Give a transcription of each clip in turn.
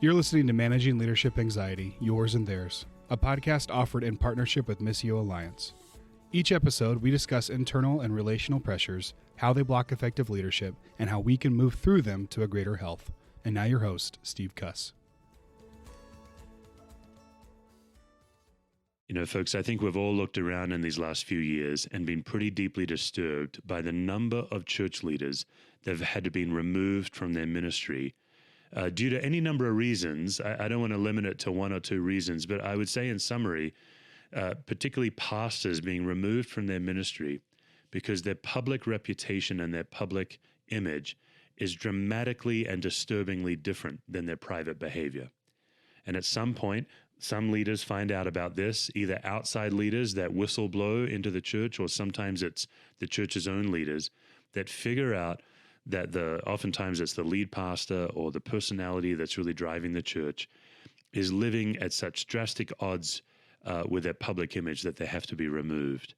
You're listening to Managing Leadership Anxiety, Yours and Theirs, a podcast offered in partnership with Missio Alliance. Each episode, we discuss internal and relational pressures, how they block effective leadership, and how we can move through them to a greater health. And now your host, Steve Cuss. You know, folks, I think we've all looked around in these last few years and been pretty deeply disturbed by the number of church leaders that have had to be removed from their ministry due to any number of reasons. I don't want to limit it to one or two reasons, but I would say in summary, particularly pastors being removed from their ministry because their public reputation and their public image is dramatically and disturbingly different than their private behavior. And at some point, some leaders find out about this, either outside leaders that whistle blow into the church, or sometimes it's the church's own leaders that figure out that oftentimes it's the lead pastor or the personality that's really driving the church is living at such drastic odds with their public image that they have to be removed.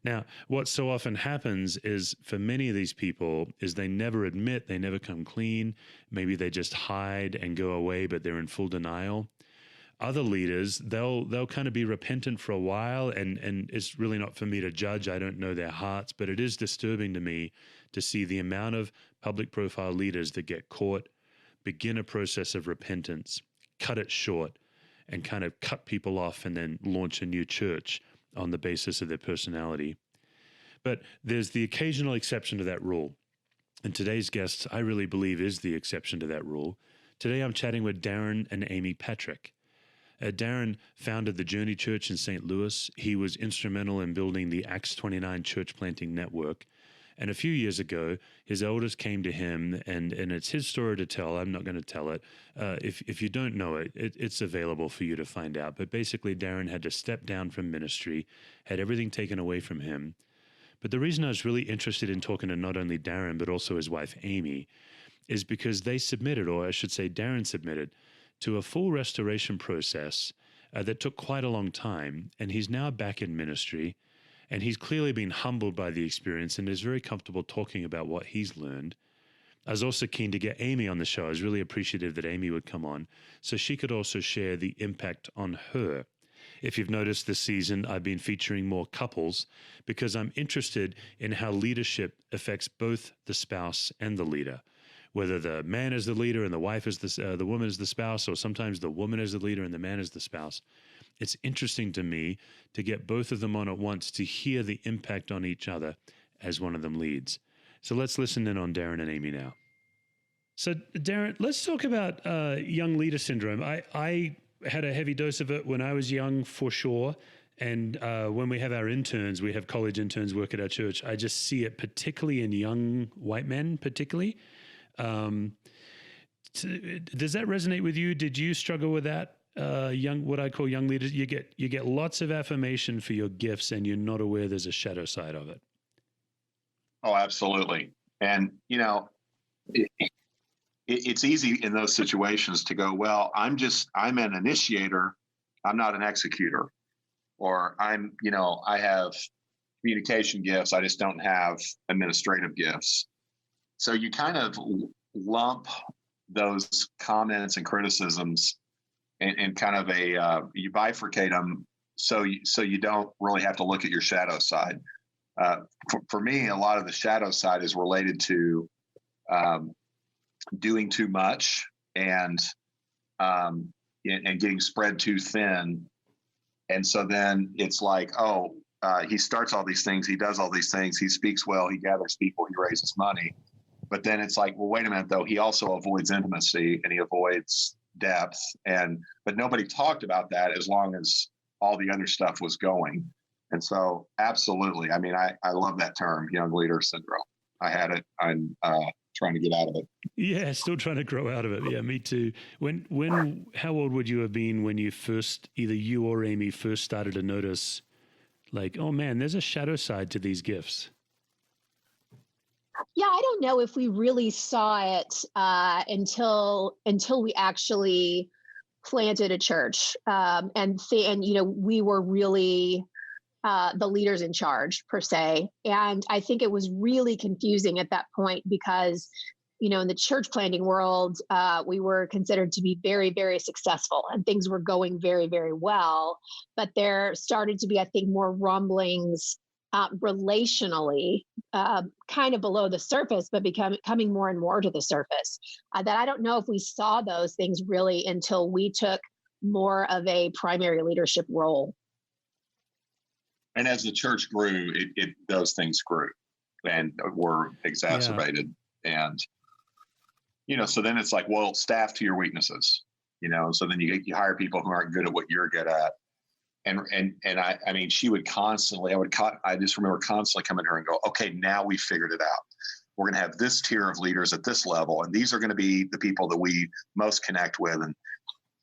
Now, what so often happens is for many of these people is they never admit, they never come clean. Maybe they just hide and go away, but they're in full denial. Other leaders, they'll kind of be repentant for a while, and it's really not for me to judge. I don't know their hearts, but it is disturbing to me to see the amount of public profile leaders that get caught, begin a process of repentance, cut it short, and kind of cut people off and then launch a new church on the basis of their personality. But there's the occasional exception to that rule. And today's guest, I really believe, is the exception to that rule. Today I'm chatting with Darrin and Aimee Patrick. Darrin founded the Journey Church in St. Louis. He was instrumental in building the Acts 29 church planting network. And a few years ago, his elders came to him, and it's his story to tell. I'm not going to tell it. If you don't know it, it's available for you to find out. But basically, Darrin had to step down from ministry, had everything taken away from him. But the reason I was really interested in talking to not only Darrin, but also his wife, Aimee, is because they submitted, or I should say Darrin submitted, to a full restoration process that took quite a long time. And he's now back in ministry. And he's clearly been humbled by the experience and is very comfortable talking about what he's learned. I was also keen to get Aimee on the show. I was really appreciative that Aimee would come on so she could also share the impact on her. If you've noticed this season, I've been featuring more couples because I'm interested in how leadership affects both the spouse and the leader. Whether the man is the leader and the wife is the woman is the spouse, or sometimes the woman is the leader and the man is the spouse. It's interesting to me to get both of them on at once to hear the impact on each other as one of them leads. So let's listen in on Darrin and Aimee now. So Darrin, let's talk about young leader syndrome. I had a heavy dose of it when I was young, for sure. And when we have our interns, we have college interns work at our church. I just see it particularly in young white men, particularly. Does that resonate with you? Did you struggle with that? What I call young leaders, you get lots of affirmation for your gifts, and you're not aware there's a shadow side of it. Oh, absolutely. And it's easy in those situations to go, well, I'm an initiator, I'm not an executor, or I have communication gifts, I just don't have administrative gifts. So you kind of lump those comments and criticisms and kind of you bifurcate them so you don't really have to look at your shadow side. For me, a lot of the shadow side is related to doing too much and getting spread too thin. And so then it's like, he starts all these things, he does all these things, he speaks well, he gathers people, he raises money. But then it's like, well, wait a minute, though. He also avoids intimacy and he avoids depth. But nobody talked about that as long as all the other stuff was going. And so, absolutely. I mean, I love that term, young leader syndrome. I had it. I'm trying to get out of it. Yeah, still trying to grow out of it. Yeah, me too. How old would you have been when you first, either you or Aimee, first started to notice, like, oh man, there's a shadow side to these gifts? Yeah, I don't know if we really saw it until we actually planted a church, and we were really the leaders in charge per se. And I think it was really confusing at that point because in the church planting world, we were considered to be very, very successful, and things were going very, very well. But there started to be, I think, more rumblings relationally, kind of below the surface, but coming more and more to the surface. That I don't know if we saw those things really until we took more of a primary leadership role. And as the church grew, those things grew and were exacerbated. Yeah. And, so then it's like, well, staff to your weaknesses, so then you hire people who aren't good at what you're good at. And I mean, she would constantly, I just remember constantly coming to her and go, okay, now we figured it out. We're going to have this tier of leaders at this level, and these are going to be the people that we most connect with.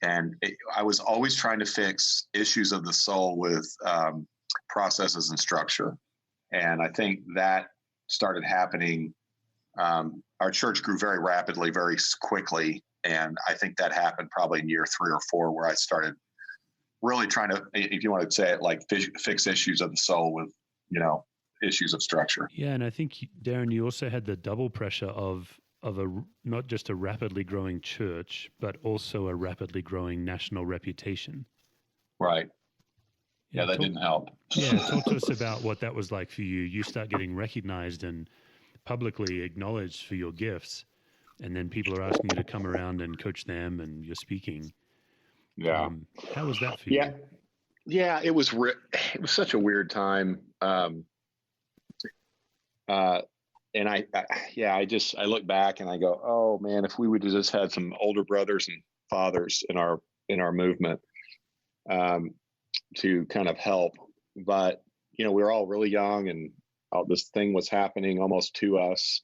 And I was always trying to fix issues of the soul with processes and structure. And I think that started happening. Our church grew very rapidly, very quickly. And I think that happened probably in year 3 or 4, where I started really trying to, if you want to say it, like fix issues of the soul with, issues of structure. Yeah. And I think, Darrin, you also had the double pressure of not just a rapidly growing church, but also a rapidly growing national reputation. Right. Yeah, that didn't help. Yeah, talk to us about what that was like for you. You start getting recognized and publicly acknowledged for your gifts, and then people are asking you to come around and coach them, and you're speaking. Yeah. How was that for you? Yeah, it was such a weird time. And I look back and I go, oh man, if we would have just had some older brothers and fathers in our movement, to kind of help. But, we were all really young, and this thing was happening almost to us.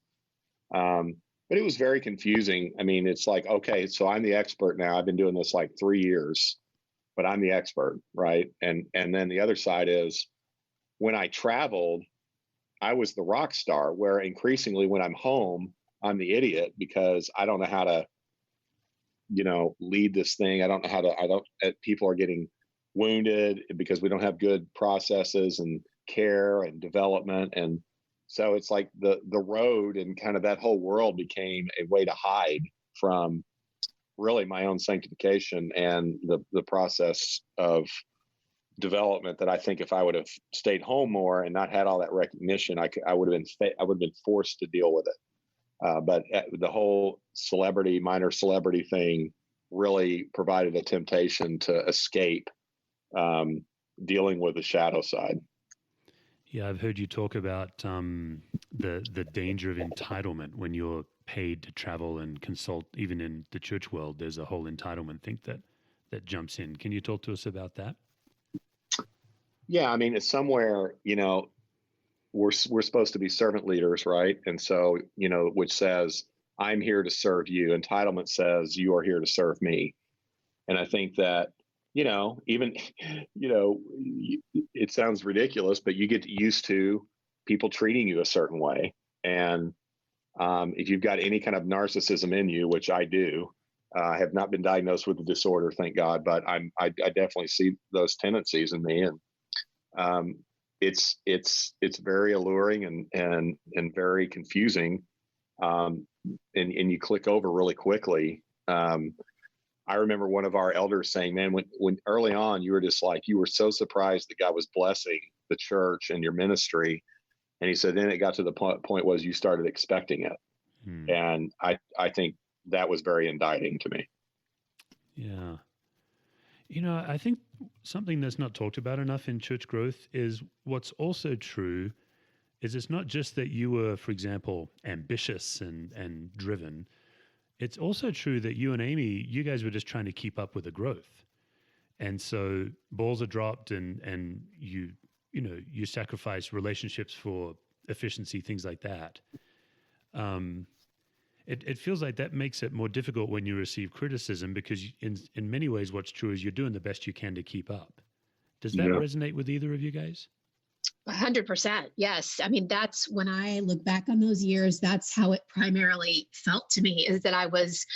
But it was very confusing. I mean, it's like, okay, so I'm the expert now. I've been doing this like 3 years, but I'm the expert, right? And then the other side is, when I traveled, I was the rock star, where increasingly when I'm home, I'm the idiot, because I don't know how to, lead this thing. I don't know how to, people are getting wounded because we don't have good processes and care and development. And so it's like the road and kind of that whole world became a way to hide from really my own sanctification and the process of development that I think if I would have stayed home more and not had all that recognition, I would have been forced to deal with it. But the whole minor celebrity thing really provided a temptation to escape dealing with the shadow side. Yeah, I've heard you talk about the danger of entitlement when you're paid to travel and consult. Even in the church world, there's a whole entitlement thing that jumps in. Can you talk to us about that? Yeah, I mean, it's somewhere, we're supposed to be servant leaders, right? And so, which says, I'm here to serve you. Entitlement says, you are here to serve me. And I think that, even, it sounds ridiculous, but you get used to people treating you a certain way. And if you've got any kind of narcissism in you, which I do, I have not been diagnosed with the disorder, thank God, but I definitely see those tendencies in me. And it's very alluring and very confusing. And you click over really quickly. I remember one of our elders saying, man, when early on, you were just like, you were so surprised that God was blessing the church and your ministry. And he said, then it got to the point was you started expecting it. And I think that was very indicting to me. Yeah. I think something that's not talked about enough in church growth is what's also true is it's not just that you were, for example, ambitious and driven. It's also true that you and Aimee, you guys were just trying to keep up with the growth. And so balls are dropped and you sacrifice relationships for efficiency, things like that. It feels like that makes it more difficult when you receive criticism because in many ways what's true is you're doing the best you can to keep up. Does that resonate with either of you guys? 100%. Yes. I mean, that's when I look back on those years, that's how it primarily felt to me, is that I was,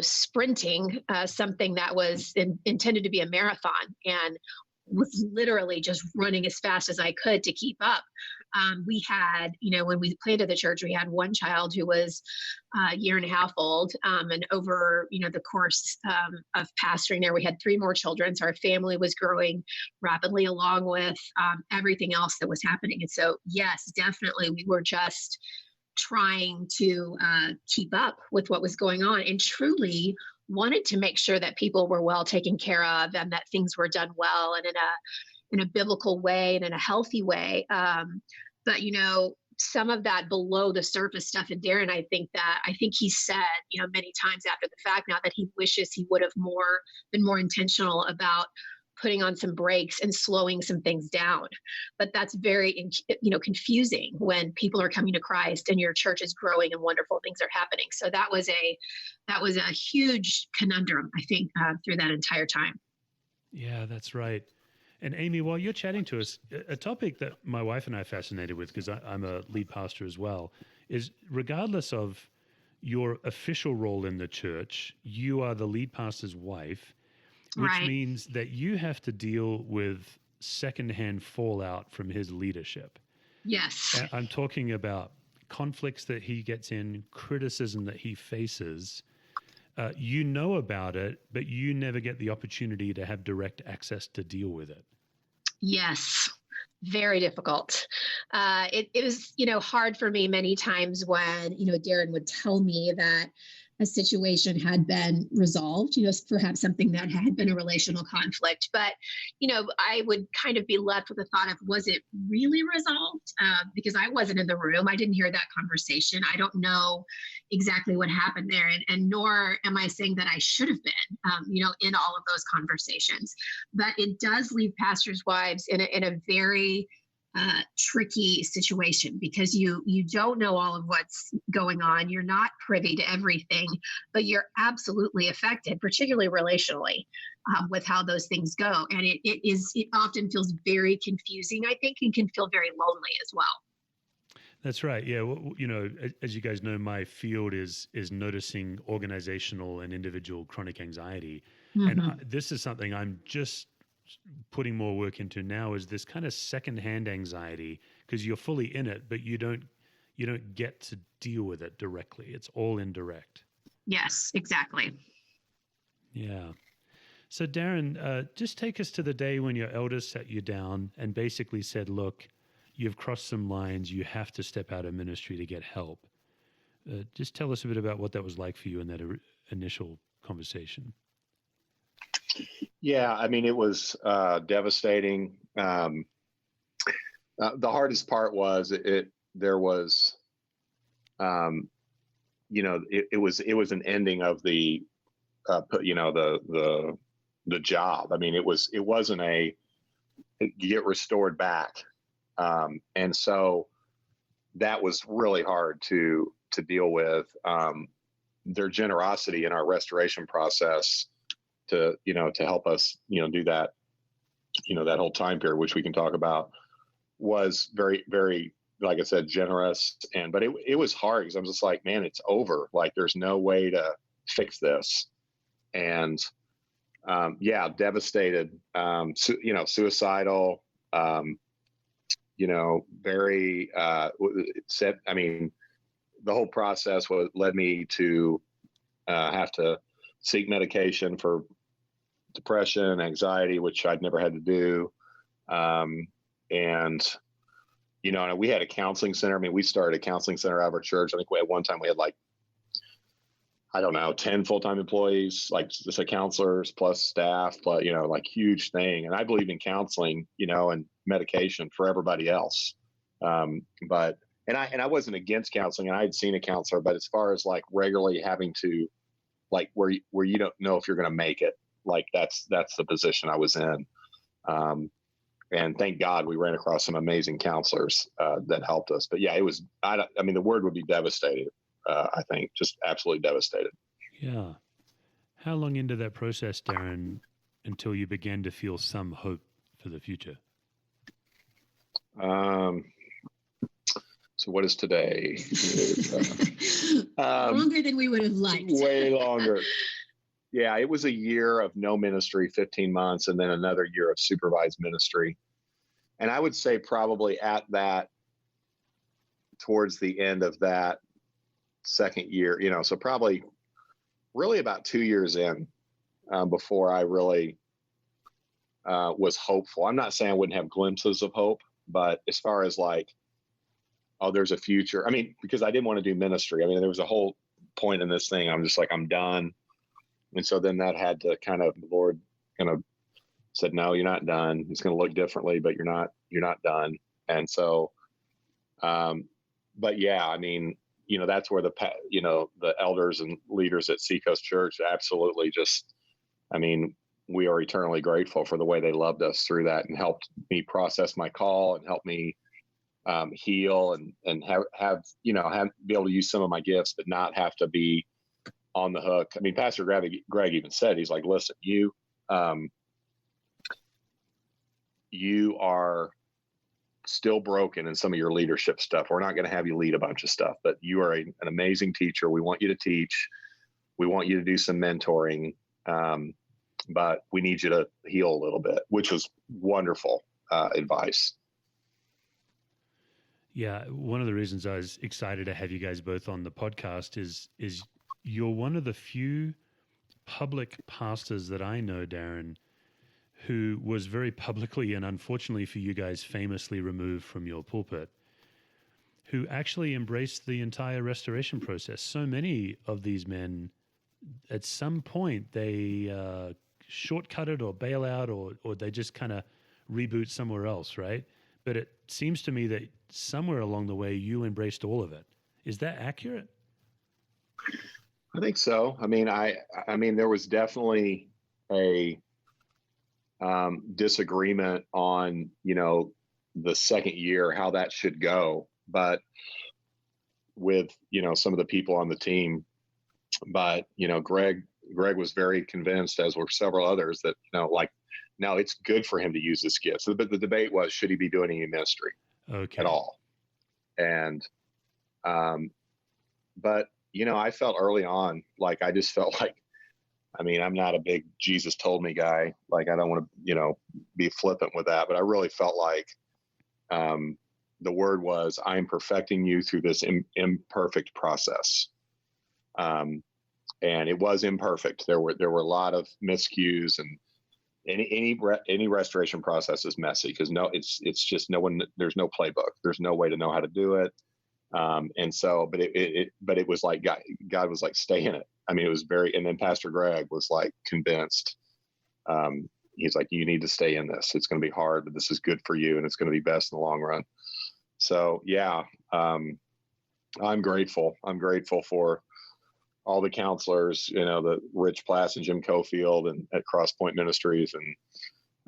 sprinting something that was intended to be a marathon and was literally just running as fast as I could to keep up. We had, when we planted the church, we had one child who was a year and a half old. And over, the course of pastoring there, we had 3 more children. So our family was growing rapidly along with everything else that was happening. And so, yes, definitely, we were just trying to keep up with what was going on, and truly wanted to make sure that people were well taken care of and that things were done well and in a biblical way and in a healthy way. But some of that below the surface stuff in Darrin, I think he said, many times after the fact now, that he wishes he would have been more intentional about putting on some brakes and slowing some things down. But that's very, confusing when people are coming to Christ and your church is growing and wonderful things are happening. So that was a huge conundrum, I think, through that entire time. Yeah, that's right. And Aimee, while you're chatting to us, a topic that my wife and I are fascinated with, because I'm a lead pastor as well, is regardless of your official role in the church, you are the lead pastor's wife, which Right. means that you have to deal with secondhand fallout from his leadership. Yes. I'm talking about conflicts that he gets in, criticism that he faces. You know about it, but you never get the opportunity to have direct access to deal with it. Yes. Very difficult. It was, hard for me many times when, Darrin would tell me that a situation had been resolved, perhaps something that had been a relational conflict. But, I would kind of be left with the thought of, was it really resolved? Because I wasn't in the room. I didn't hear that conversation. I don't know exactly what happened there. And nor am I saying that I should have been, in all of those conversations. But it does leave pastors' wives in a very tricky situation, because you don't know all of what's going on. You're not privy to everything, but you're absolutely affected, particularly relationally, with how those things go. And it often feels very confusing, I think, and can feel very lonely as well. That's right. Yeah. Well, as you guys know, my field is noticing organizational and individual chronic anxiety. Mm-hmm. And this is something I'm just putting more work into now, is this kind of secondhand anxiety, because you're fully in it, but you don't get to deal with it directly. It's all indirect. Yes, exactly. Yeah. So Darrin, just take us to the day when your elders sat you down and basically said, look, you've crossed some lines. You have to step out of ministry to get help. Just tell us a bit about what that was like for you in that initial conversation. Yeah, I mean, it was devastating. The hardest part was it was an ending of the the job. I mean, it wasn't you get restored back, and so that was really hard to deal with. Their generosity in our restoration process to help us do that that whole time period, which we can talk about, was very, very, like I said, generous. But it was hard, because I'm just like, man, it's over. Like, there's no way to fix this. And devastated, suicidal, very said. I mean, the whole process led me to have to seek medication for depression, anxiety, which I'd never had to do. And we had a counseling center. I mean, we started a counseling center out of our church. I think at one time we had 10 full-time employees, just counselors plus staff, but huge thing. And I believe in counseling, and medication for everybody else. But I wasn't against counseling, and I had seen a counselor, but as far as regularly having to, where you don't know if you're going to make it, that's the position I was in. And thank God we ran across some amazing counselors that helped us. But yeah, it was, I mean, the word would be devastated. I think just absolutely devastated. Yeah. How long into that process, Darrin, until you began to feel some hope for the future? So what is today? Longer than we would have liked. Way longer. Yeah, it was a year of no ministry, 15 months, and then another year of supervised ministry. And I would say probably at that towards the end of that second year, so probably really about 2 years in, before I really was hopeful. I'm not saying I wouldn't have glimpses of hope, but as far as like, oh, there's a future. I mean, because I didn't want to do ministry. I mean, there was a whole point in this thing. I'm just like, I'm done. And so then that had to the Lord kind of said, no, you're not done. It's going to look differently, but you're not done. And so, but yeah, I mean, that's where the elders and leaders at Seacoast Church absolutely just, I mean, we are eternally grateful for the way they loved us through that and helped me process my call and help me heal and have be able to use some of my gifts, but not have to be on the hook. I mean, Pastor Greg even said, he's like, listen, you are still broken in some of your leadership stuff. We're not going to have you lead a bunch of stuff, but you are an amazing teacher. We want you to teach. We want you to do some mentoring. But we need you to heal a little bit, which was wonderful advice. Yeah, one of the reasons I was excited to have you guys both on the podcast is you're one of the few public pastors that I know, Darrin, who was very publicly and unfortunately for you guys famously removed from your pulpit, who actually embraced the entire restoration process. So many of these men, at some point, they shortcut it or bail out or they just kind of reboot somewhere else, right? But it seems to me that somewhere along the way you embraced all of it. Is that accurate? I think so. I mean, there was definitely a disagreement on, the second year, how that should go, but with, some of the people on the team, but, Greg was very convinced, as were several others, that, no, it's good for him to use this gift. So the debate was, should he be doing any ministry at all? And, but, I felt early on, like, I just felt like, I mean, I'm not a big Jesus told me guy. Like, I don't want to, be flippant with that, but I really felt like, the word was, I am perfecting you through this imperfect process. And it was imperfect. There were a lot of miscues, and any restoration process is messy because it's just there's no playbook. There's no way to know how to do it. And so, but it was like God was like, stay in it. I mean, it was and then Pastor Greg was like convinced. He's like, you need to stay in this. It's going to be hard, but this is good for you, and it's going to be best in the long run. So yeah, I'm grateful. I'm grateful for all the counselors, the Rich Plass and Jim Cofield and at Crosspoint Ministries,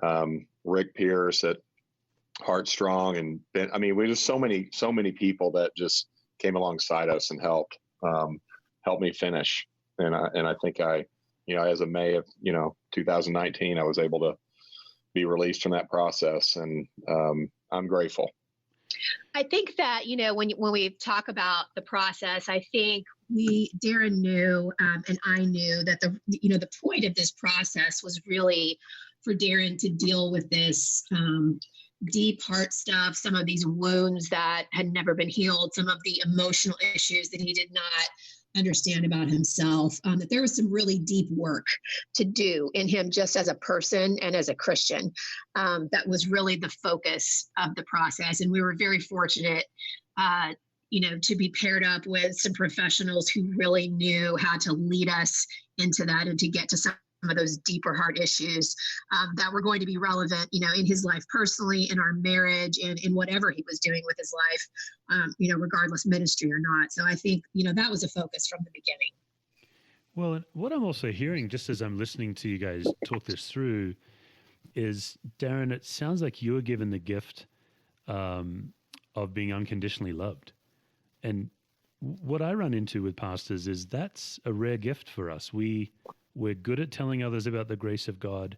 and Rick Pierce at Heart Strong, and Ben. I mean, we just so many people that just came alongside us and helped me finish. And I think as of May of 2019, I was able to be released from that process, and I'm grateful. I think that, when we talk about the process, I think Darrin knew, and I knew that the point of this process was really for Darrin to deal with this deep heart stuff, some of these wounds that had never been healed, some of the emotional issues that he did not understand about himself, that there was some really deep work to do in him just as a person and as a Christian. That was really the focus of the process. And we were very fortunate, to be paired up with some professionals who really knew how to lead us into that and to get to some of those deeper heart issues that were going to be relevant, in his life personally, in our marriage, and in whatever he was doing with his life, regardless ministry or not. So I think, that was a focus from the beginning. Well, and what I'm also hearing, just as I'm listening to you guys talk this through, is, Darrin, it sounds like you were given the gift of being unconditionally loved. And what I run into with pastors is that's a rare gift for us. We're good at telling others about the grace of God,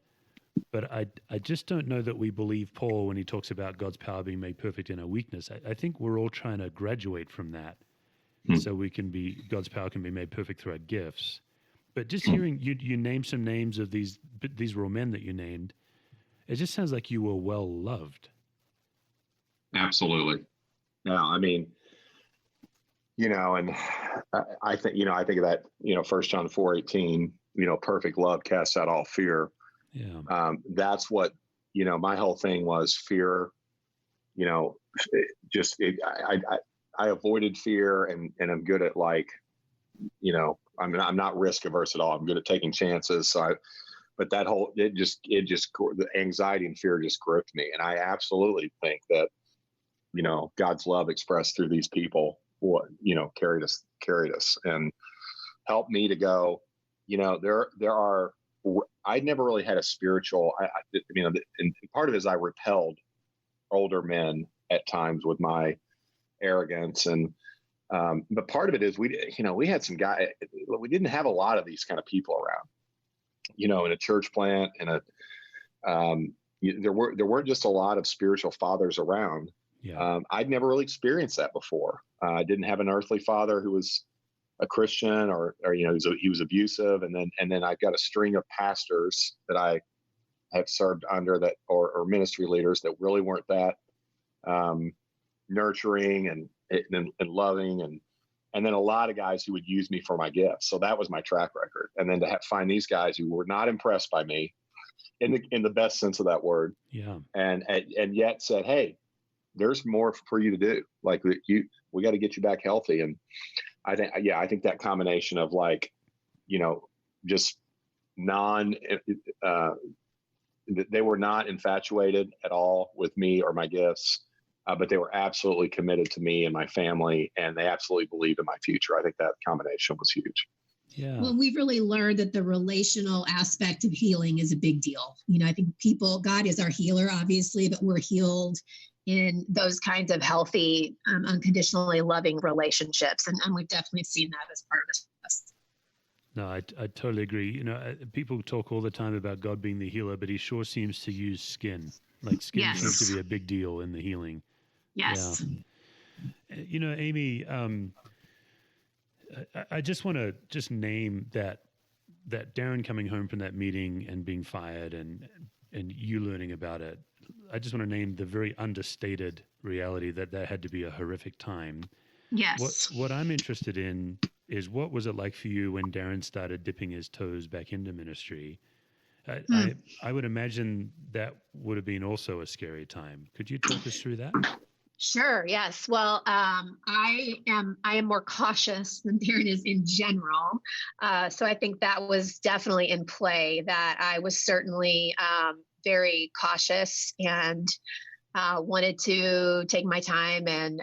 but I just don't know that we believe Paul when he talks about God's power being made perfect in our weakness. I think we're all trying to graduate from that so God's power can be made perfect through our gifts. But just hearing you name some names of these were all men that you named, it just sounds like you were well loved. Absolutely. Yeah, I mean, and I think, I think of that, 1 John 4:18, perfect love casts out all fear. Yeah. That's what, my whole thing was fear, I avoided fear and I'm good at I'm not risk averse at all. I'm good at taking chances. But the anxiety and fear just gripped me. And I absolutely think that, God's love expressed through these people, carried us and helped me to go, I never really had a spiritual, and part of it is I repelled older men at times with my arrogance. But part of it is we had some guy, we didn't have a lot of these kind of people around, in a church plant there weren't just a lot of spiritual fathers around. Yeah. I'd never really experienced that before. I didn't have an earthly father who was a Christian or he was abusive. And then I've got a string of pastors that I have served under that, or ministry leaders that really weren't that nurturing and loving. And then a lot of guys who would use me for my gifts. So that was my track record. And then to find these guys who were not impressed by me in the best sense of that word. Yeah. And yet said, hey, there's more for you to do. Like we got to get you back healthy. And I think that combination of just they were not infatuated at all with me or my gifts, but they were absolutely committed to me and my family, and they absolutely believed in my future. I think that combination was huge. Yeah. Well, we've really learned that the relational aspect of healing is a big deal. I think God is our healer, obviously, but we're healed in those kinds of healthy, unconditionally loving relationships. And we've definitely seen that as part of this. No, I totally agree. People talk all the time about God being the healer, but he sure seems to use skin. Like skin Yes. seems to be a big deal in the healing. Yes. Yeah. Aimee, I just want to name that Darrin coming home from that meeting and being fired and you learning about it. I just want to name the very understated reality that had to be a horrific time. Yes. What I'm interested in is, what was it like for you when Darrin started dipping his toes back into ministry? I would imagine that would have been also a scary time. Could you talk us through that? Sure. Yes. Well, I am more cautious than Darrin is in general. So I think that was definitely in play, that I was certainly very cautious and wanted to take my time and,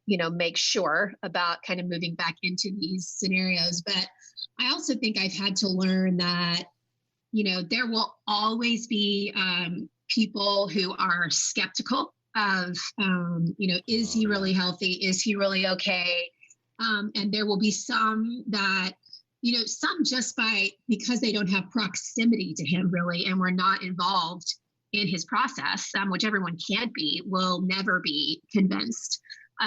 make sure about kind of moving back into these scenarios. But I also think I've had to learn that, there will always be people who are skeptical of, is he really healthy? Is he really okay? And there will be some that, some just because they don't have proximity to him really, and we're not involved in his process, which everyone can't be, will never be convinced.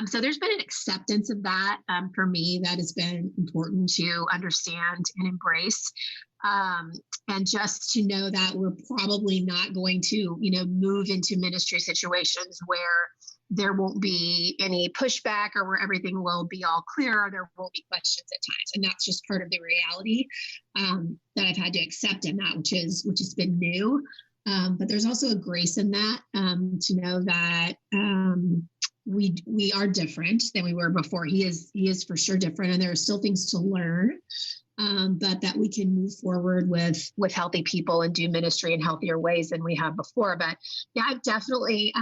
So there's been an acceptance of that for me that has been important to understand and embrace. And just to know that we're probably not going to, move into ministry situations where there won't be any pushback or where everything will be all clear. There will be questions at times. And that's just part of the reality that I've had to accept in that, which has been new. But there's also a grace in that to know that we are different than we were before. He is for sure different, and there are still things to learn. But that we can move forward with healthy people and do ministry in healthier ways than we have before. But yeah, I've definitely,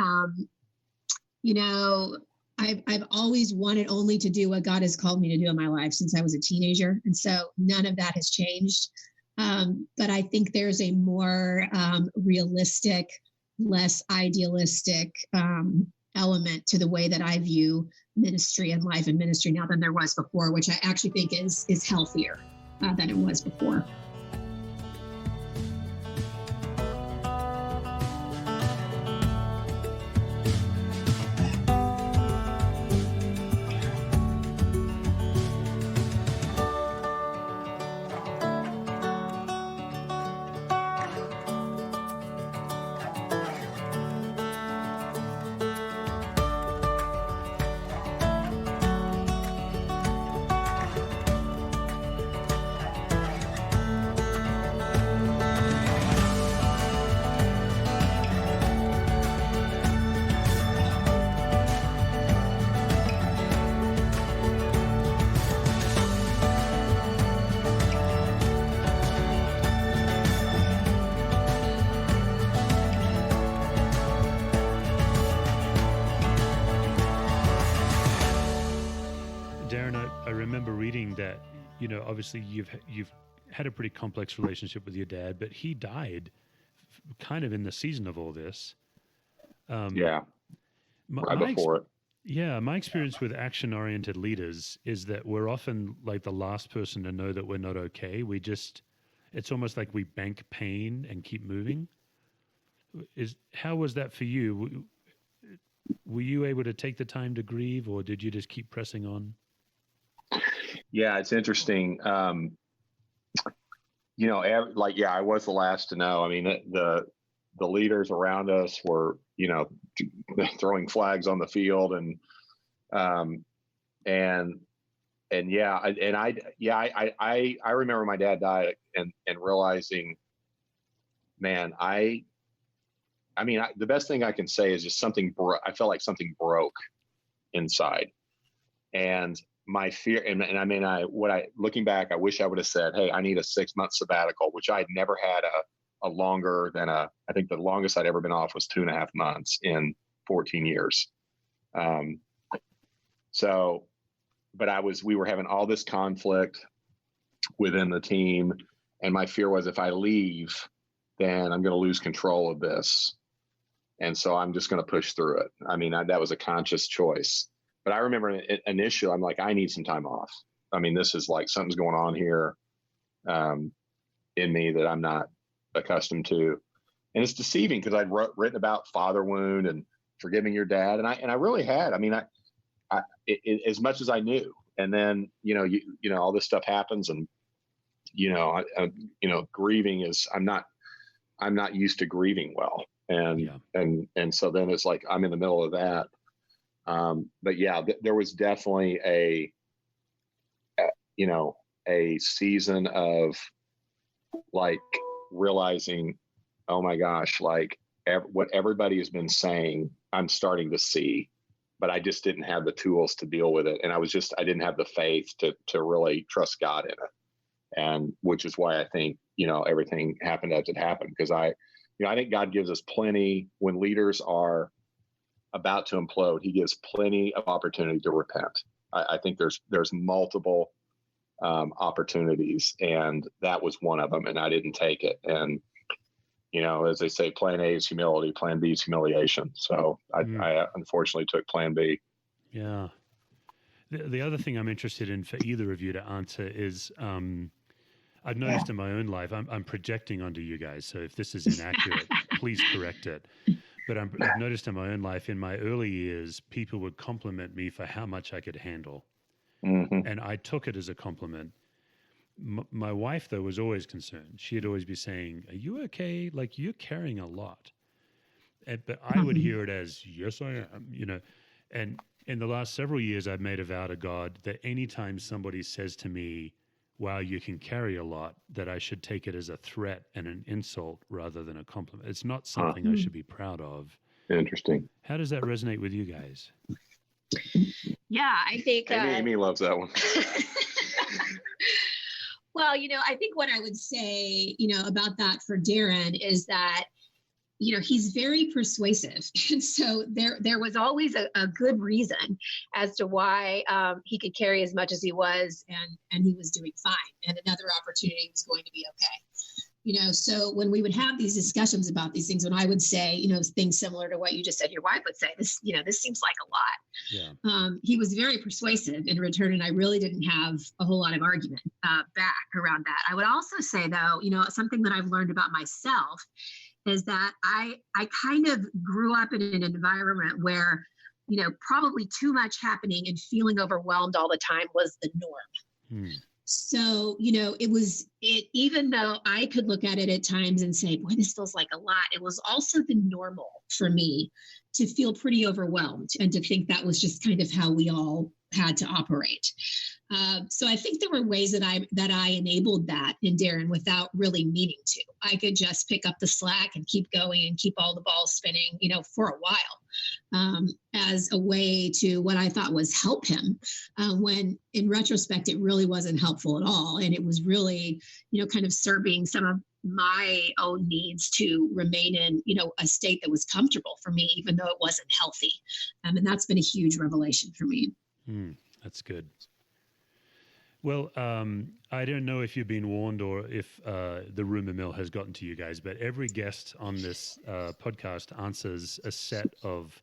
I've always wanted only to do what God has called me to do in my life since I was a teenager. And so none of that has changed. But I think there's a more realistic, less idealistic element to the way that I view ministry and life and ministry now than there was before, which I actually think is healthier than it was before. obviously you've had a pretty complex relationship with your dad, but he died kind of in the season of all this. Right before it. Yeah, my experience with action-oriented leaders is that we're often like the last person to know that we're not okay. It's almost like we bank pain and keep moving. How was that for you? Were you able to take the time to grieve, or did you just keep pressing on? Yeah, it's interesting. I was the last to know. I mean, the leaders around us were, throwing flags on the field, and I remember my dad died and realizing, man, the best thing I can say is just I felt like something broke inside, and my fear, looking back, I wish I would have said, hey, I need a 6-month sabbatical, which I'd never had a longer than I think the longest I'd ever been off was 2.5 months in 14 years. We were having all this conflict within the team. And my fear was, if I leave, then I'm going to lose control of this. And so I'm just going to push through it. I mean, that was a conscious choice. But I remember initially, I'm like, I need some time off. I mean, this is like something's going on here in me that I'm not accustomed to. And it's deceiving because I'd written about father wound and forgiving your dad. And I really had. I mean, I as much as I knew. And then, all this stuff happens, and, grieving is, I'm not used to grieving well. And so then it's like, I'm in the middle of that. But yeah, there was definitely a season of like realizing, oh my gosh, like what everybody has been saying, I'm starting to see, but I just didn't have the tools to deal with it. And I didn't have the faith to really trust God in it. And which is why I think, everything happened as it happened. Because I think God gives us plenty when leaders are about to implode. He gives plenty of opportunity to repent. I think there's multiple opportunities, and that was one of them, and I didn't take it. And as they say, plan A is humility, plan B is humiliation. So I unfortunately took plan B. Yeah. The other thing I'm interested in for either of you to answer is I've noticed in my own life, I'm projecting onto you guys, so if this is inaccurate, please correct it. But I've noticed in my own life, in my early years, people would compliment me for how much I could handle. Mm-hmm. And I took it as a compliment. My wife, though, was always concerned. She'd always be saying, are you okay? Like, you're carrying a lot. But I would hear it as, yes, I am, And in the last several years, I've made a vow to God that anytime somebody says to me, wow, you can carry a lot, that I should take it as a threat and an insult rather than a compliment. It's not something I should be proud of. Interesting. How does that resonate with you guys? Yeah, I think Amy loves that one. Well, I think what I would say, about that for Darrin is that, he's very persuasive. And so there was always a good reason as to why he could carry as much as he was, and he was doing fine. And another opportunity was going to be okay. So when we would have these discussions about these things, when I would say, things similar to what you just said, your wife would say, this seems like a lot. Yeah. He was very persuasive in return, and I really didn't have a whole lot of argument back around that. I would also say, though, something that I've learned about myself is that I kind of grew up in an environment where, probably too much happening and feeling overwhelmed all the time was the norm. So, even though I could look at it at times and say, boy, this feels like a lot, it was also the normal for me to feel pretty overwhelmed and to think that was just kind of how we all had to operate. So I think there were ways that I enabled that in Darrin without really meaning to. I could just pick up the slack and keep going and keep all the balls spinning, for a while, as a way to what I thought was help him, when in retrospect, it really wasn't helpful at all. And it was really, kind of serving some of my own needs to remain in, a state that was comfortable for me, even though it wasn't healthy. And that's been a huge revelation for me. That's good. Well, I don't know if you've been warned or if the rumor mill has gotten to you guys, but every guest on this podcast answers a set of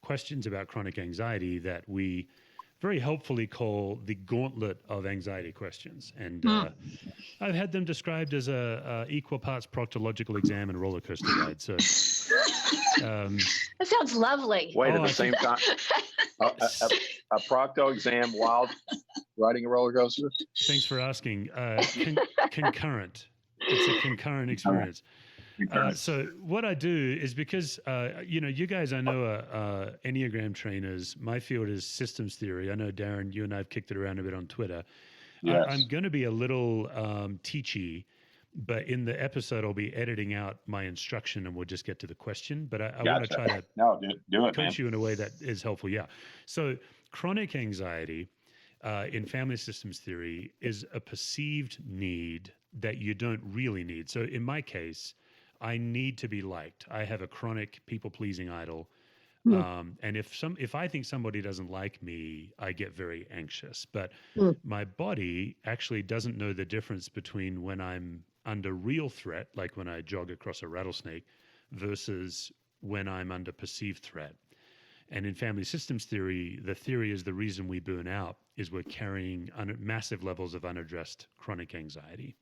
questions about chronic anxiety that we very helpfully call the gauntlet of anxiety questions. And I've had them described as a equal parts proctological exam and roller coaster ride. So That sounds lovely. Wait, at the same time, a procto exam while riding a roller coaster? Thanks for asking. Concurrent. It's a concurrent experience. So what I do is because, you guys I know are Enneagram trainers. My field is systems theory. I know, Darrin, you and I have kicked it around a bit on Twitter. Yes. I'm going to be a little teachy, but in the episode I'll be editing out my instruction and we'll just get to the question. But I want to try to do it, coach you in a way that is helpful. Yeah. So chronic anxiety in family systems theory is a perceived need that you don't really need. So in my case, I need to be liked. I have a chronic people-pleasing idol. And if I think somebody doesn't like me, I get very anxious. But my body actually doesn't know the difference between when I'm under real threat, like when I jog across a rattlesnake, versus when I'm under perceived threat. And in family systems theory, the theory is the reason we burn out is we're carrying massive levels of unaddressed chronic anxiety.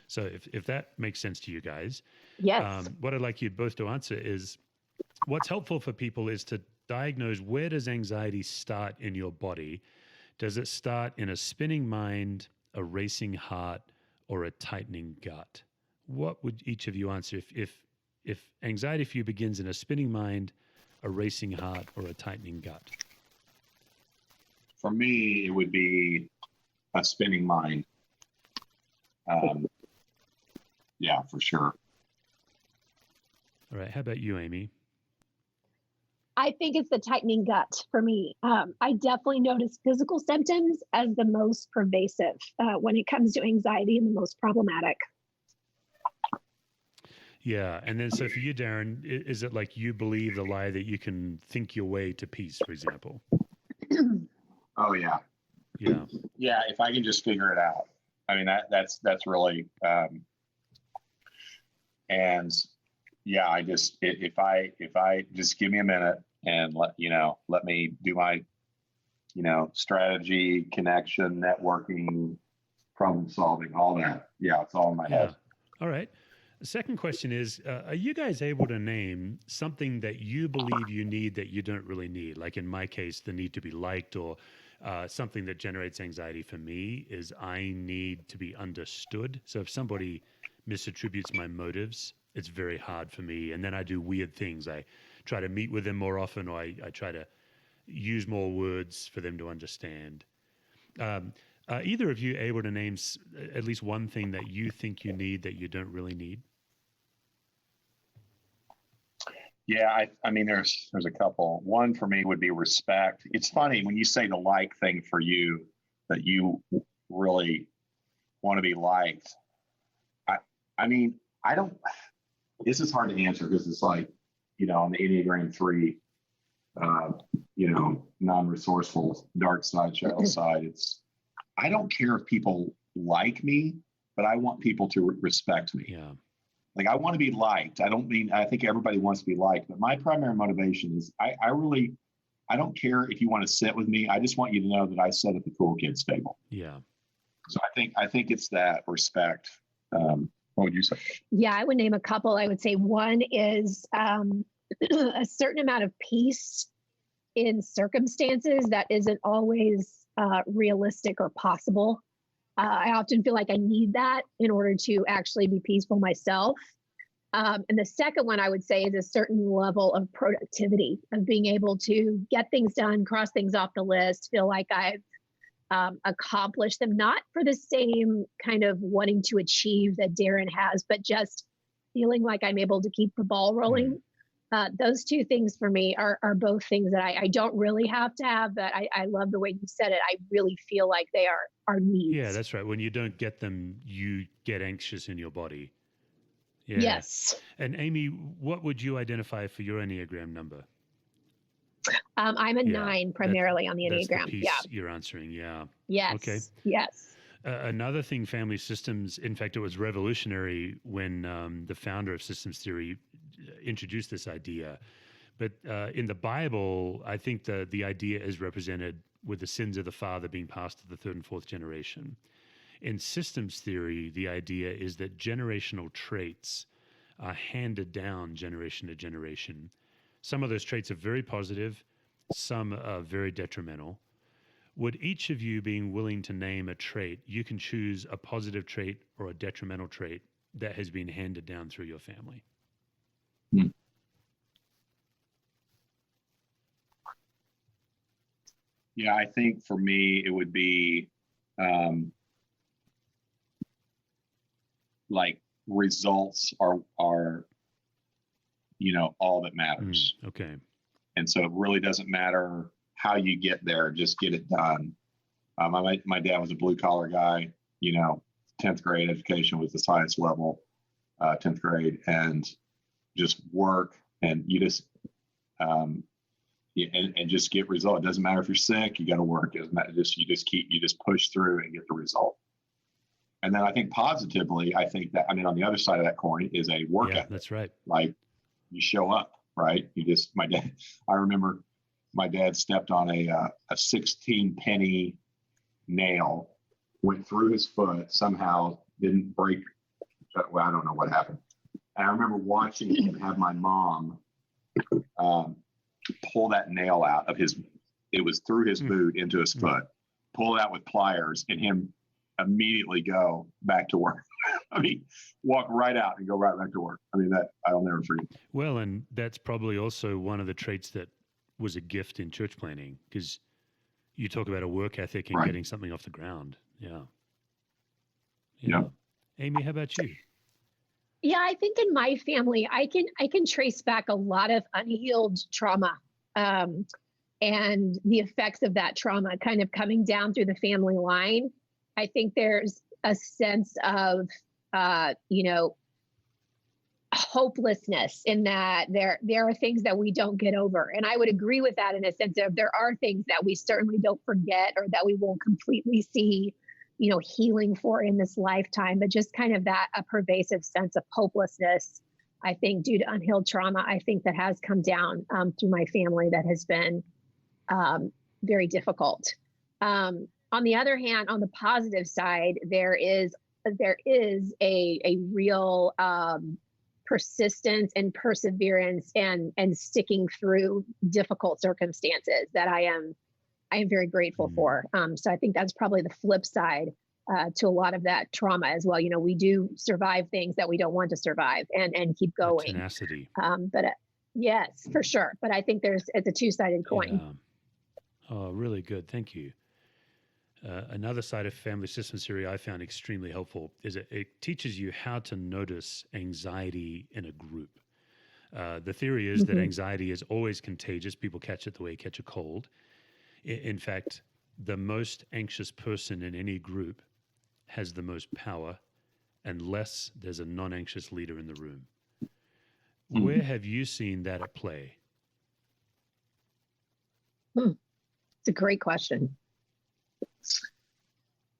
So if that makes sense to you guys, yes. What I'd like you both to answer is, what's helpful for people is to diagnose, where does anxiety start in your body? Does it start in a spinning mind, a racing heart, or a tightening gut? What would each of you answer if anxiety for you begins in a spinning mind, a racing heart, or a tightening gut? For me, it would be a spinning mind. Yeah, for sure. All right. How about you, Aimee? I think it's the tightening gut for me. I definitely notice physical symptoms as the most pervasive when it comes to anxiety and the most problematic. Yeah. And then so for you, Darrin, is it like you believe the lie that you can think your way to peace, for example? Oh, yeah. Yeah. Yeah, if I can just figure it out. I mean, that's really, and yeah, if I just give me a minute and let me do my, strategy, connection, networking, problem solving, all that. Yeah, it's all in my head. All right. The second question is, are you guys able to name something that you believe you need that you don't really need? Like in my case, the need to be liked, or something that generates anxiety for me is I need to be understood. So if somebody misattributes my motives, it's very hard for me. And then I do weird things. I try to meet with them more often, or I try to use more words for them to understand. Either of you able to name at least one thing that you think you need that you don't really need? Yeah, I mean, there's a couple. One for me would be respect. It's funny when you say the like thing for you, that you really want to be liked. I mean, I don't. This is hard to answer because it's like, on the Enneagram 3, non-resourceful, dark side, shadow side. I don't care if people like me, but I want people to respect me. Yeah. Like, I want to be liked. I think everybody wants to be liked, but my primary motivation is I don't care if you want to sit with me. I just want you to know that I sit at the cool kids table. Yeah. So I think it's that respect. What would you say? Yeah, I would name a couple. I would say one is a certain amount of peace in circumstances that isn't always realistic or possible. I often feel like I need that in order to actually be peaceful myself. And the second one I would say is a certain level of productivity, of being able to get things done, cross things off the list, feel like I've accomplished them, not for the same kind of wanting to achieve that Darrin has, but just feeling like I'm able to keep the ball rolling. Those two things for me are both things that I don't really have to have, but I love the way you said it. I really feel like they are needs. Yeah, that's right. When you don't get them, you get anxious in your body. Yeah. Yes. And Aimee, what would you identify for your Enneagram number? I'm a Yeah, 9 primarily on the that's the Enneagram. piece Yeah. you're answering. Yeah. Yes. Okay. Yes. Another thing, family systems, in fact, it was revolutionary when the founder of systems theory introduced this idea. But in the Bible, I think the idea is represented with the sins of the father being passed to the third and fourth generation. In systems theory, the idea is that generational traits are handed down generation to generation. Some of those traits are very positive, some are very detrimental. Would each of you, being willing to name a trait, you can choose a positive trait or a detrimental trait that has been handed down through your family? Yeah, I think for me, it would be like results are all that matters. Okay. And so it really doesn't matter how you get there, just get it done. My dad was a blue collar guy, 10th grade education was the highest level, 10th grade, and just work, and you just, and just get result. It doesn't matter if you're sick, you got to work. It doesn't matter, you just push through and get the result. And then I think positively, I think that, on the other side of that coin is a work ethic. That's right. Like you show up, right? I remember my dad stepped on a 16 penny nail, went through his foot, somehow didn't break. Well, I don't know what happened. And I remember watching him have my mom pull that nail out of it was through his boot into his foot, pull it out with pliers, and him immediately go back to work. Walk right out and go right back to work. That I'll never forget. Well, and that's probably also one of the traits that was a gift in church planning, because you talk about a work ethic and getting something off the ground. Yeah. Aimee, how about you? Yeah, I think in my family, I can trace back a lot of unhealed trauma, and the effects of that trauma kind of coming down through the family line. I think there's a sense of, hopelessness in that there are things that we don't get over. And I would agree with that in a sense of there are things that we certainly don't forget or that we won't completely see, healing for in this lifetime, but just kind of a pervasive sense of hopelessness, I think, due to unhealed trauma, I think that has come down through my family that has been very difficult. On the other hand, on the positive side, there is a real persistence and perseverance and sticking through difficult circumstances that I am very grateful for. So I think that's probably the flip side to a lot of that trauma as well. We do survive things that we don't want to survive and keep going. Tenacity. But yes, for sure. But I think it's a two-sided coin. Yeah. Oh, really good. Thank you. Another side of family systems theory I found extremely helpful is it teaches you how to notice anxiety in a group. The theory is that anxiety is always contagious. People catch it the way you catch a cold. In fact, the most anxious person in any group has the most power unless there's a non-anxious leader in the room. Where have you seen that at play? It's a great question.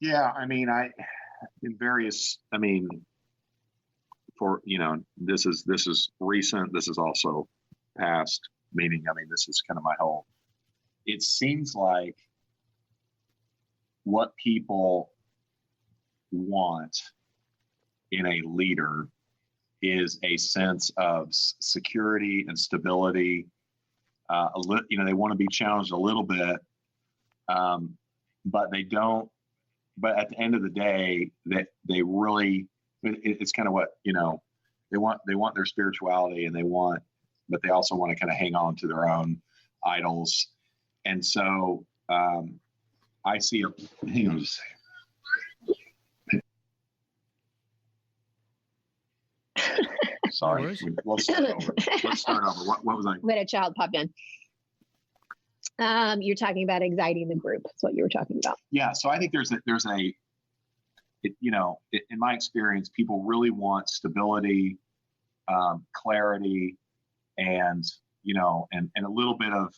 Yeah, in various, for, this is recent, this is also past, meaning, this is kind of my whole, it seems like what people want in a leader is a sense of security and stability. They want to be challenged a little bit, but they don't. But at the end of the day, that they really, it's kind of what they want their spirituality, and but they also want to kind of hang on to their own idols, and so I see. Hang on just a second. Sorry, let's start over. What was I? We had a child pop in. You're talking about anxiety in the group. That's what you were talking about. Yeah. So I think there's in my experience, people really want stability, clarity, and and a little bit of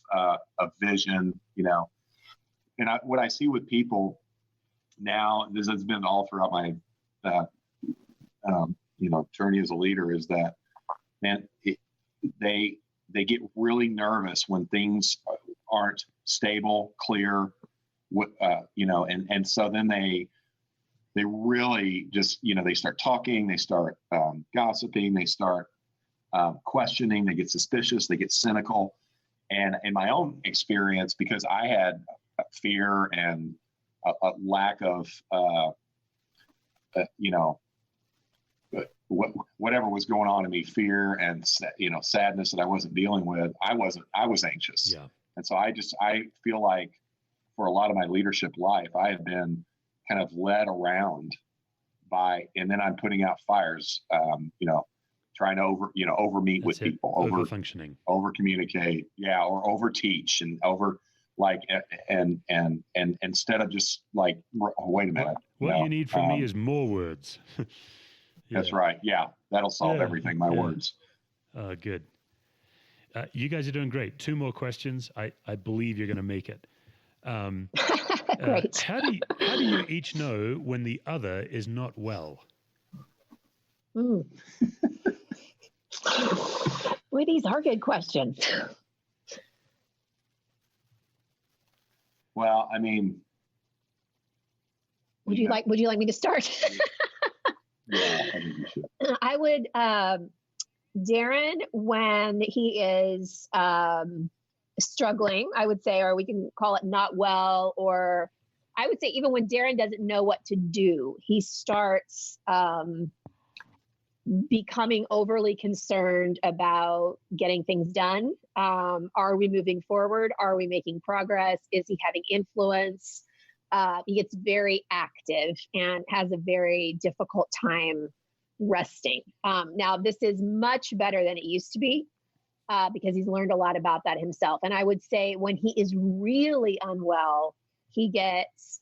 vision, and what I see with people now, this has been all throughout my, journey as a leader, is that, man, they get really nervous when things aren't stable, clear, and so then they really just, they start talking, they start gossiping, they start questioning, they get suspicious, they get cynical. And in my own experience, because I had fear and a lack of, whatever was going on in me, fear and, sadness that I wasn't dealing with, I was anxious. Yeah. And so I feel like for a lot of my leadership life, I have been kind of led around and then I'm putting out fires, trying to over meet with people, over functioning, over communicate, or over teach and over and instead of just like, wait a minute, what you need from me is more words. Yeah. That's right. Yeah, that'll solve everything. My words. Good. You guys are doing great. 2 more questions. I believe you're going to make it. Great. How do you each know when the other is not well? Well, these are good questions. Well, I mean, would you like me to start? Yeah, I think you should. I would, Darrin, when he is struggling, I would say, or we can call it not well, or I would say even when Darrin doesn't know what to do, he starts becoming overly concerned about getting things done. Are we moving forward? Are we making progress? Is he having influence? He gets very active and has a very difficult time resting. Now, this is much better than it used to be because he's learned a lot about that himself. And I would say when he is really unwell, he gets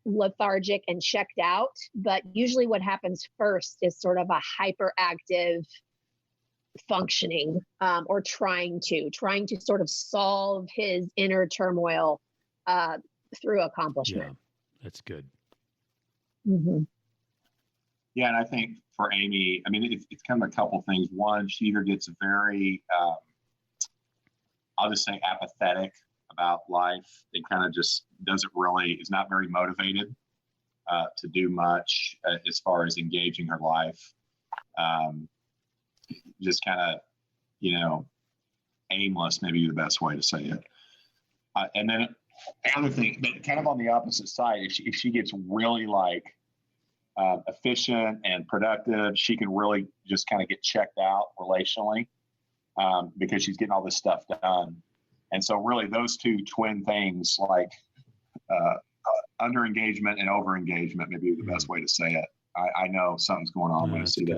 lethargic and checked out. But usually what happens first is sort of a hyperactive functioning or trying to sort of solve his inner turmoil through accomplishment. Yeah, that's good. Mm-hmm. Yeah, and I think for Aimee, I mean, it's kind of a couple things. One, she either gets very, I'll just say apathetic about life. It kind of just is not very motivated to do much as far as engaging her life. Just kind of, aimless, maybe the best way to say it. And then the other thing, but kind of on the opposite side, if she gets really efficient and productive, she can really just kind of get checked out relationally because she's getting all this stuff done. And so really those two twin things, like under engagement and over engagement, maybe the best way to say it. I know something's going on when I see good.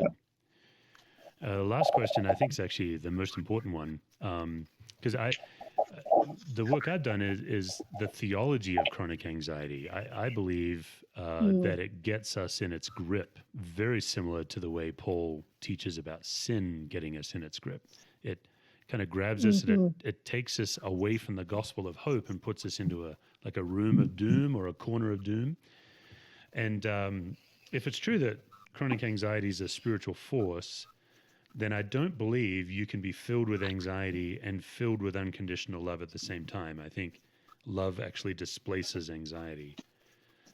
that. Last question, I think, is actually the most important one, because the work I've done is the theology of chronic anxiety. I believe that it gets us in its grip, very similar to the way Paul teaches about sin getting us in its grip. It kind of grabs us, and it takes us away from the gospel of hope and puts us into a room of doom or a corner of doom. And if it's true that chronic anxiety is a spiritual force, then I don't believe you can be filled with anxiety and filled with unconditional love at the same time. I think love actually displaces anxiety.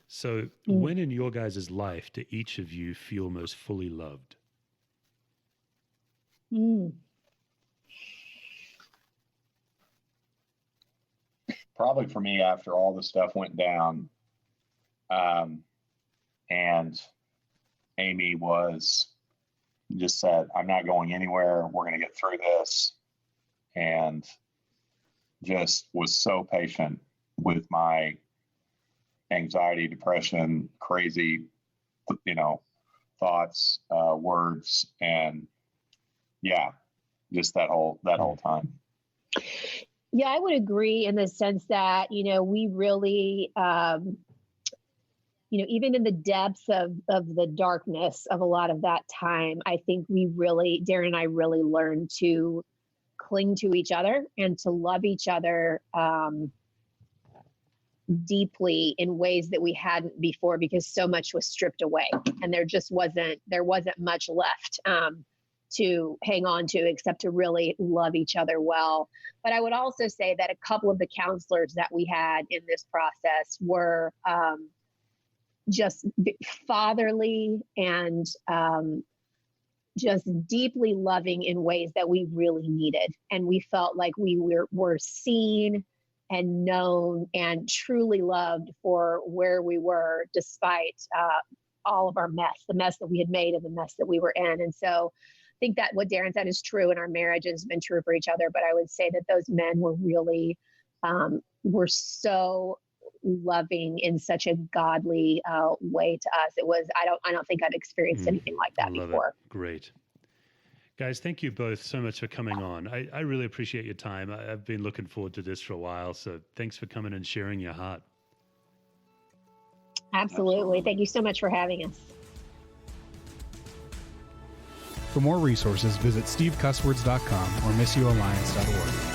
So when in your guys' life do each of you feel most fully loved? Probably for me, after all the stuff went down, and Aimee just said, I'm not going anywhere. We're going to get through this. And just was so patient with my anxiety, depression, crazy, thoughts, words, and just that whole time. Yeah, I would agree in the sense that, we really, even in the depths of the darkness of a lot of that time, I think Darrin and I really learned to cling to each other and to love each other deeply in ways that we hadn't before, because so much was stripped away and there wasn't much left to hang on to except to really love each other well. But I would also say that a couple of the counselors that we had in this process were just fatherly and just deeply loving in ways that we really needed. And we felt like we were seen and known and truly loved for where we were, despite all of our mess, the mess that we had made and the mess that we were in. And so I think that what Darrin said is true, and our marriage has been true for each other. But I would say that those men were really, were so loving in such a godly way to us. It was, I don't think I'd experienced anything like that before. It. Great. Guys, thank you both so much for coming on. I really appreciate your time. I've been looking forward to this for a while, so thanks for coming and sharing your heart. Absolutely. Thank you so much for having us. For more resources, visit stevecusswords.com or missioalliance.org.